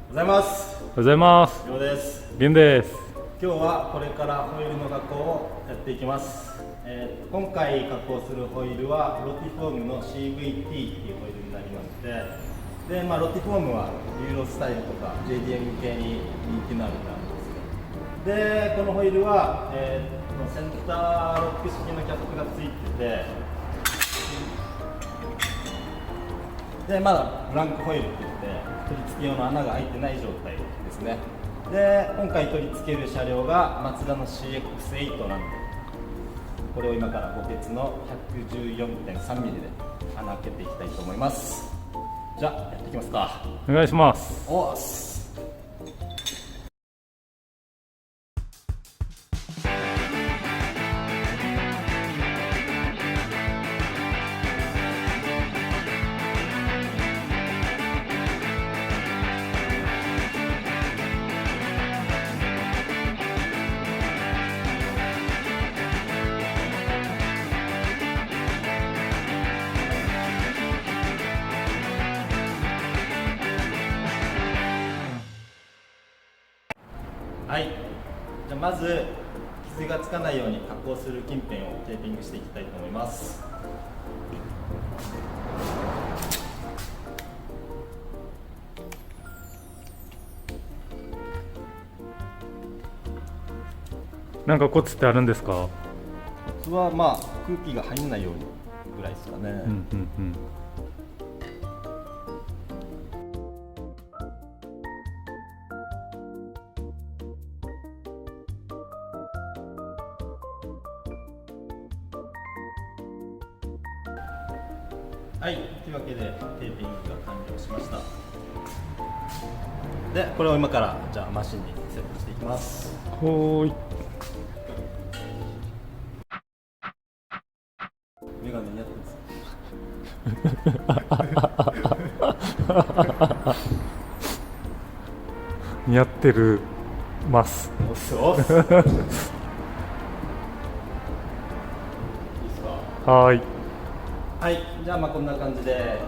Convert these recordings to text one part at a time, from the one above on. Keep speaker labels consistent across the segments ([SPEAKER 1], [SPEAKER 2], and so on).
[SPEAKER 1] ございます。
[SPEAKER 2] おはようございます。
[SPEAKER 1] りょうです。
[SPEAKER 2] 源です。
[SPEAKER 1] 今日はこれからホイールの加工をやっていきます。今回加工するホイールはロティフォームの CVT っていうホイールになりまして、でロティフォームはユーロスタイルとか JDM 系に人気のあるブランドですね。でこのホイールは、センターロック式のキャップがついてて、でまだブランクホイールって言って取り付け用の穴が開いてない状態ですね。で今回取り付ける車両がマツダの CX8 なんで、これを今から5鉄の 114.3 ミリで穴開けていきたいと思います。じゃあやっていきますか。
[SPEAKER 2] お願いします。
[SPEAKER 1] おーす。はい、じゃあまず傷がつかないように加工する近辺をテーピングしていきたいと思います。
[SPEAKER 2] なんかコツってあるんですか？
[SPEAKER 1] コツはまあ空気が入らないようにぐらいですかね。
[SPEAKER 2] うん。
[SPEAKER 1] はい、というわけでテーピングが完了しました。でこれを今からじゃあマシンにセットしていきます。
[SPEAKER 2] ほーい。
[SPEAKER 1] メガネ似合ってます。
[SPEAKER 2] 似合ってるます。
[SPEAKER 1] おっすおっす。いいですか。
[SPEAKER 2] はーい。
[SPEAKER 1] はい、じゃあまあこんな感じで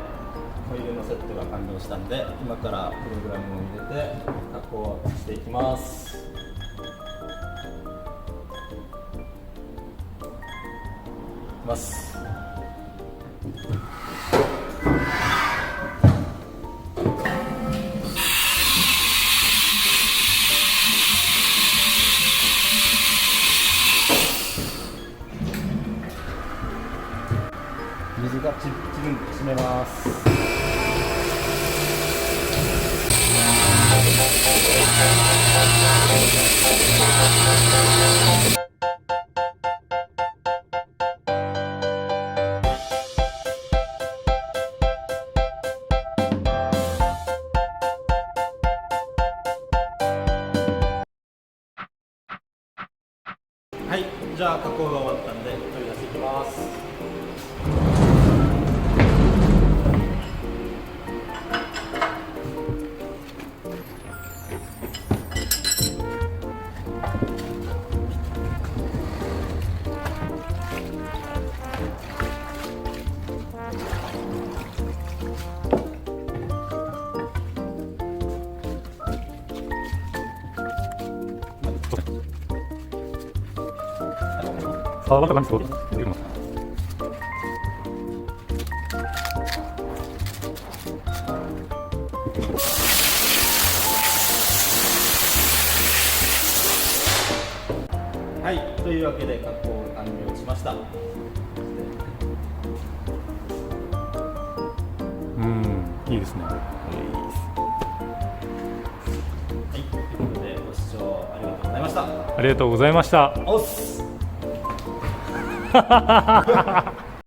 [SPEAKER 1] ホイールのセットが完了したんで、今からプログラムを入れて加工していきます。水がチルンと締めます。はい、じゃあ加工が終わったんで取り出していきます。
[SPEAKER 2] あ、わかりました。
[SPEAKER 1] はい、というわけで加工完了しました。
[SPEAKER 2] いいですね。
[SPEAKER 1] はい、ということでご視聴ありがとうございました。
[SPEAKER 2] ありがとうございました。
[SPEAKER 1] おっす。